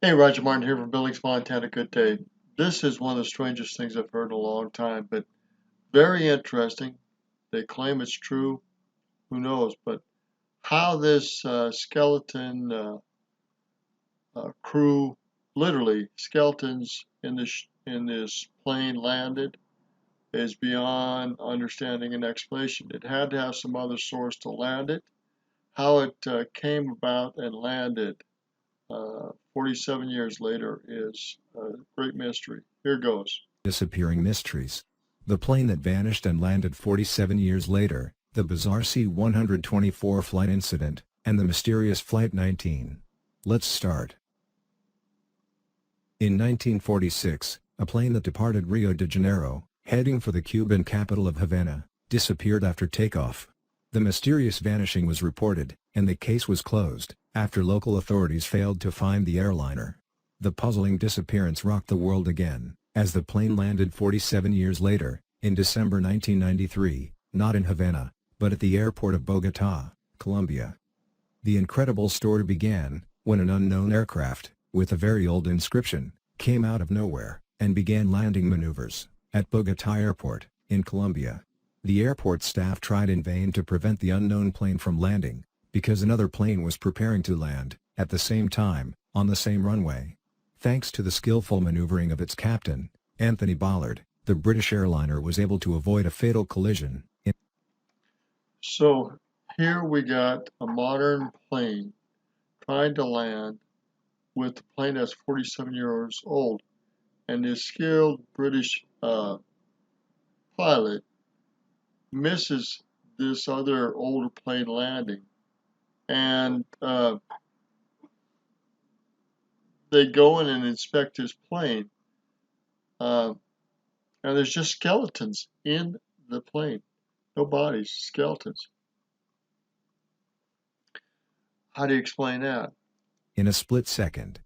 Hey, Roger Martin here from Billings, Montana. Good day. This is one of the strangest things I've heard in a long time, but very interesting. They claim it's true. Who knows? But how this skeleton crew, literally skeletons in this plane landed, is beyond understanding and explanation. It had to have some other source to land it. How it came about and landed 47 years later is a great mystery. Here goes. Disappearing mysteries. The plane that vanished and landed 47 years later, the bizarre C-124 flight incident, and the mysterious Flight 19. Let's start. In 1946, a plane that departed Rio de Janeiro, heading for the Cuban capital of Havana, disappeared after takeoff. The mysterious vanishing was reported, and the case was closed, after local authorities failed to find the airliner. The puzzling disappearance rocked the world again, as the plane landed 47 years later, in December 1993, not in Havana, but at the airport of Bogotá, Colombia. The incredible story began, when an unknown aircraft, with a very old inscription, came out of nowhere, and began landing maneuvers, at Bogotá Airport, in Colombia. The airport staff tried in vain to prevent the unknown plane from landing, because another plane was preparing to land, at the same time, on the same runway. Thanks to the skillful maneuvering of its captain, Anthony Ballard, the British airliner was able to avoid a fatal collision. So here we got a modern plane trying to land with the plane that's 47 years old, and this skilled British pilot misses this other older plane landing, and they go in and inspect his plane, uh, and there's just skeletons in the plane, no bodies, skeletons. How do you explain that? In a split second.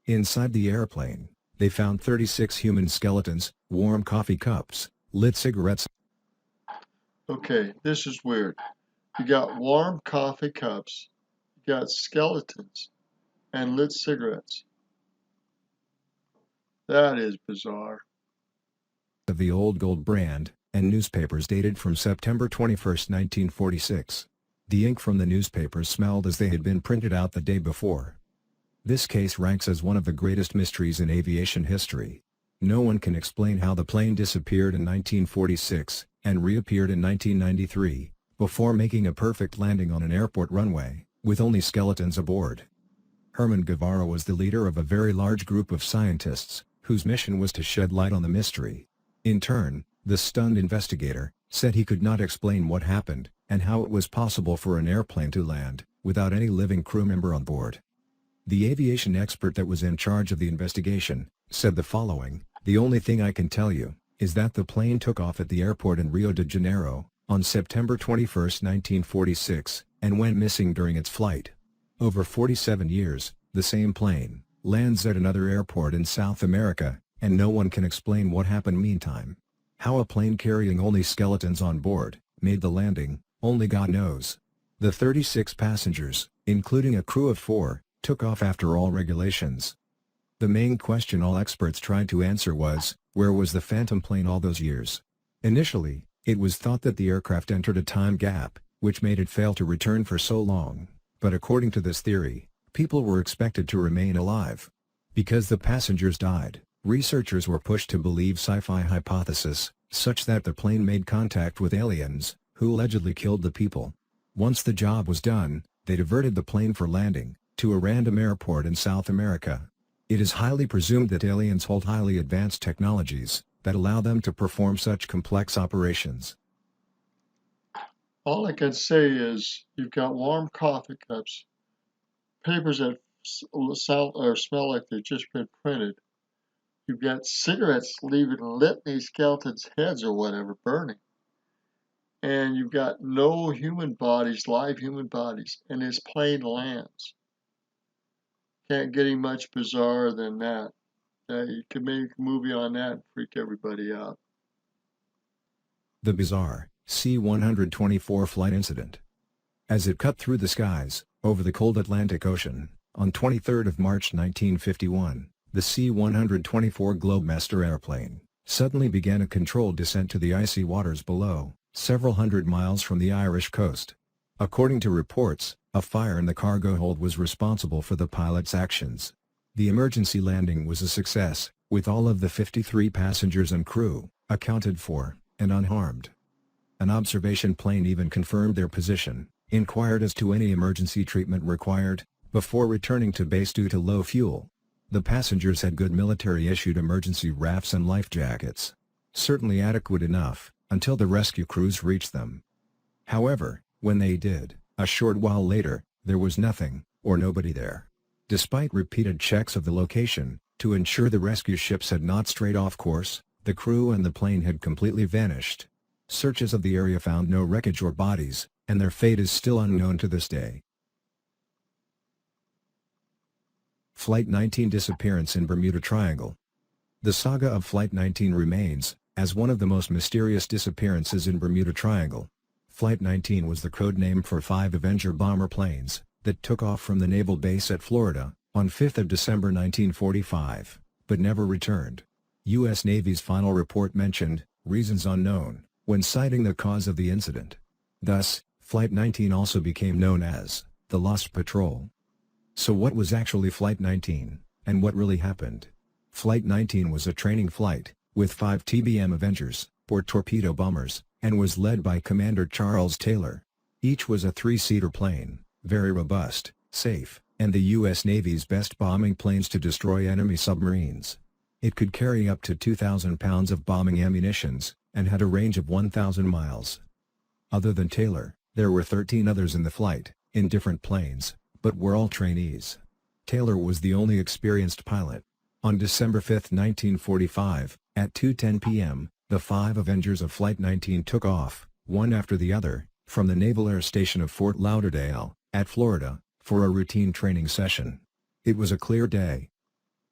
Inside the airplane, they found 36 human skeletons, warm coffee cups, lit cigarettes. Okay, this is weird. You got warm coffee cups, you got skeletons, and lit cigarettes. That is bizarre. Of the old gold brand, and newspapers dated from September 21, 1946. The ink from the newspapers smelled as they had been printed out the day before. This case ranks as one of the greatest mysteries in aviation history. No one can explain how the plane disappeared in 1946, and reappeared in 1993, before making a perfect landing on an airport runway, with only skeletons aboard. Herman Guevara was the leader of a very large group of scientists, whose mission was to shed light on the mystery. In turn, the stunned investigator said he could not explain what happened, and how it was possible for an airplane to land, without any living crew member on board. The aviation expert that was in charge of the investigation said the following: "The only thing I can tell you, is that the plane took off at the airport in Rio de Janeiro, on September 21, 1946, and went missing during its flight. Over 47 years, the same plane lands at another airport in South America, and no one can explain what happened meantime. How a plane carrying only skeletons on board made the landing, only God knows." The 36 passengers, including a crew of 4, took off after all regulations. The main question all experts tried to answer was, where was the phantom plane all those years? Initially, it was thought that the aircraft entered a time gap, which made it fail to return for so long, but according to this theory, people were expected to remain alive. Because the passengers died, researchers were pushed to believe sci-fi hypothesis, such that the plane made contact with aliens, who allegedly killed the people. Once the job was done, they diverted the plane for landing, to a random airport in South America. It is highly presumed that aliens hold highly advanced technologies, that allow them to perform such complex operations. All I can say is you've got warm coffee cups, papers that sound or smell like they've just been printed. You've got cigarettes leaving lit in these skeletons' heads or whatever, burning. And you've got no human bodies, live human bodies, and this plane lands. Can't get any much bizarrer than that. You could make a movie on that and freak everybody out. The bizarre C-124 flight incident. As it cut through the skies, over the cold Atlantic Ocean, On 23 March 1951, the C-124 Globemaster airplane suddenly began a controlled descent to the icy waters below, several hundred miles from the Irish coast. According to reports, a fire in the cargo hold was responsible for the pilot's actions. The emergency landing was a success, with all of the 53 passengers and crew accounted for and unharmed. An observation plane even confirmed their position, inquired as to any emergency treatment required, before returning to base due to low fuel. The passengers had good military-issued emergency rafts and life jackets. Certainly adequate enough, until the rescue crews reached them. However, when they did, a short while later, there was nothing, or nobody there. Despite repeated checks of the location, to ensure the rescue ships had not strayed off course, the crew and the plane had completely vanished. Searches of the area found no wreckage or bodies, and their fate is still unknown to this day. Flight 19 disappearance in Bermuda Triangle. The saga of Flight 19 remains, as one of the most mysterious disappearances in Bermuda Triangle. Flight 19 was the code name for 5 Avenger bomber planes that took off from the naval base at Florida on 5 December 1945, but never returned. U.S. Navy's final report mentioned reasons unknown when citing the cause of the incident. Thus, Flight 19 also became known as the Lost Patrol. So what was actually Flight 19, and what really happened? Flight 19 was a training flight, with 5 TBM Avengers, or torpedo bombers, and was led by Commander Charles Taylor. Each was a 3-seater plane, very robust, safe, and the U.S. Navy's best bombing planes to destroy enemy submarines. It could carry up to 2,000 pounds of bombing ammunitions, and had a range of 1,000 miles. Other than Taylor, there were 13 others in the flight, in different planes, but were all trainees. Taylor was the only experienced pilot. On December 5, 1945, at 2:10 p.m., the 5 Avengers of Flight 19 took off, one after the other, from the Naval Air Station of Fort Lauderdale, at Florida, for a routine training session. It was a clear day.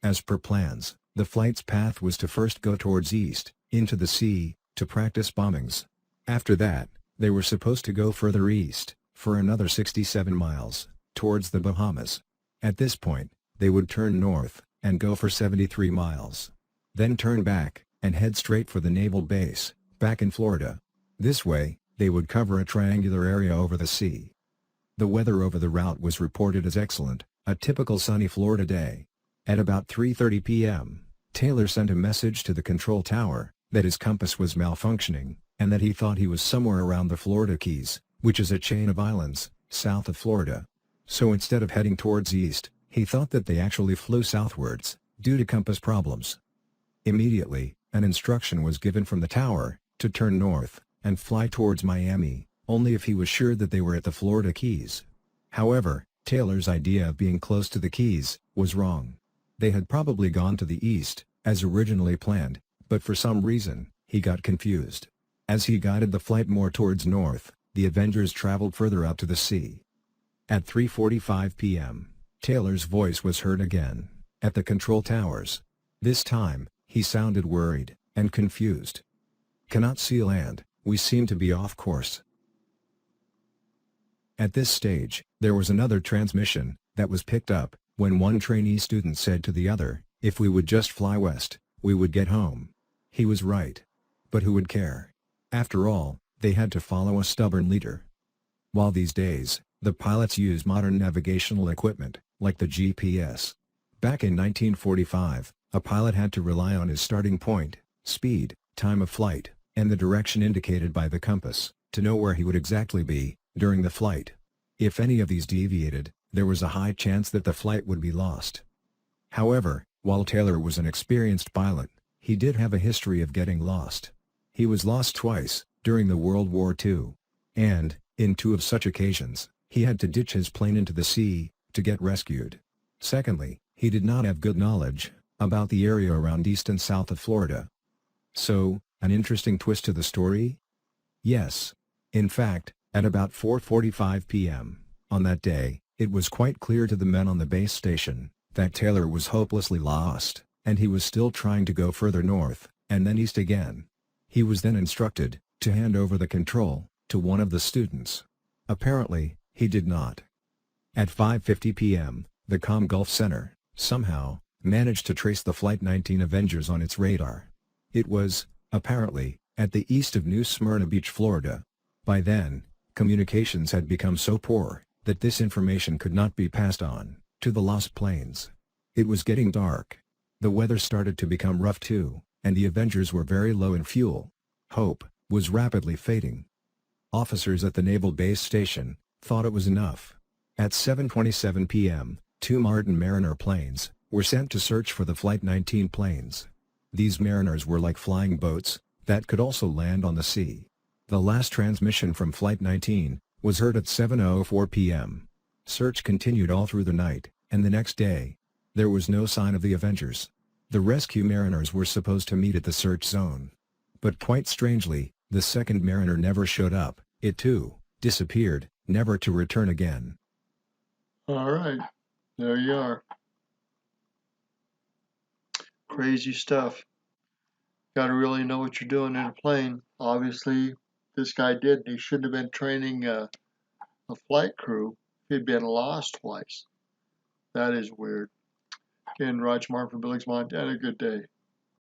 As per plans, the flight's path was to first go towards east, into the sea, to practice bombings. After that, they were supposed to go further east, for another 67 miles, towards the Bahamas. At this point, they would turn north, and go for 73 miles. Then turn back, and head straight for the naval base, back in Florida. This way, they would cover a triangular area over the sea. The weather over the route was reported as excellent, a typical sunny Florida day. At about 3:30 p.m., Taylor sent a message to the control tower, that his compass was malfunctioning, and that he thought he was somewhere around the Florida Keys, which is a chain of islands, south of Florida. So instead of heading towards east, he thought that they actually flew southwards, due to compass problems. Immediately, an instruction was given from the tower, to turn north, and fly towards Miami, only if he was sure that they were at the Florida Keys. However, Taylor's idea of being close to the Keys was wrong. They had probably gone to the east, as originally planned, but for some reason, he got confused. As he guided the flight more towards north, the Avengers traveled further out to the sea. At 3:45 p.m., Taylor's voice was heard again, at the control towers. This time, he sounded worried, and confused. "Cannot see land, we seem to be off course." At this stage, there was another transmission, that was picked up, when one trainee student said to the other, "If we would just fly west, we would get home." He was right. But who would care? After all, they had to follow a stubborn leader. While these days, the pilots use modern navigational equipment, like the GPS. Back in 1945, a pilot had to rely on his starting point, speed, time of flight, and the direction indicated by the compass, to know where he would exactly be, during the flight. If any of these deviated, there was a high chance that the flight would be lost. However, while Taylor was an experienced pilot, he did have a history of getting lost. He was lost twice, during the World War II. And, in 2 of such occasions, he had to ditch his plane into the sea, to get rescued. Secondly, he did not have good knowledge about the area around east and south of Florida. So, an interesting twist to the story? Yes. In fact, at about 4:45 p.m., on that day, it was quite clear to the men on the base station, that Taylor was hopelessly lost, and he was still trying to go further north, and then east again. He was then instructed, to hand over the control, to one of the students. Apparently, he did not. At 5:50 p.m., The ComGulf Center, somehow, managed to trace the Flight 19 Avengers on its radar. It was, apparently, at the east of New Smyrna Beach, Florida. By then, communications had become so poor that this information could not be passed on to the lost planes. It was getting dark. The weather started to become rough too, and the Avengers were very low in fuel. Hope was rapidly fading. Officers at the Naval Base Station thought it was enough. At 7:27 p.m., 2 Martin Mariner planes were sent to search for the Flight 19 planes. These Mariners were like flying boats that could also land on the sea. The last transmission from Flight 19 was heard at 7:04 p.m. Search continued all through the night, and the next day, there was no sign of the Avengers. The rescue Mariners were supposed to meet at the search zone. But quite strangely, the second Mariner never showed up. It too disappeared, never to return again. All right, there you are. Crazy stuff. Got to really know what you're doing in a plane. Obviously, this guy did. He shouldn't have been training a flight crew if he'd been lost twice. That is weird. Again, Roger Martin from Billings, Montana. Good day.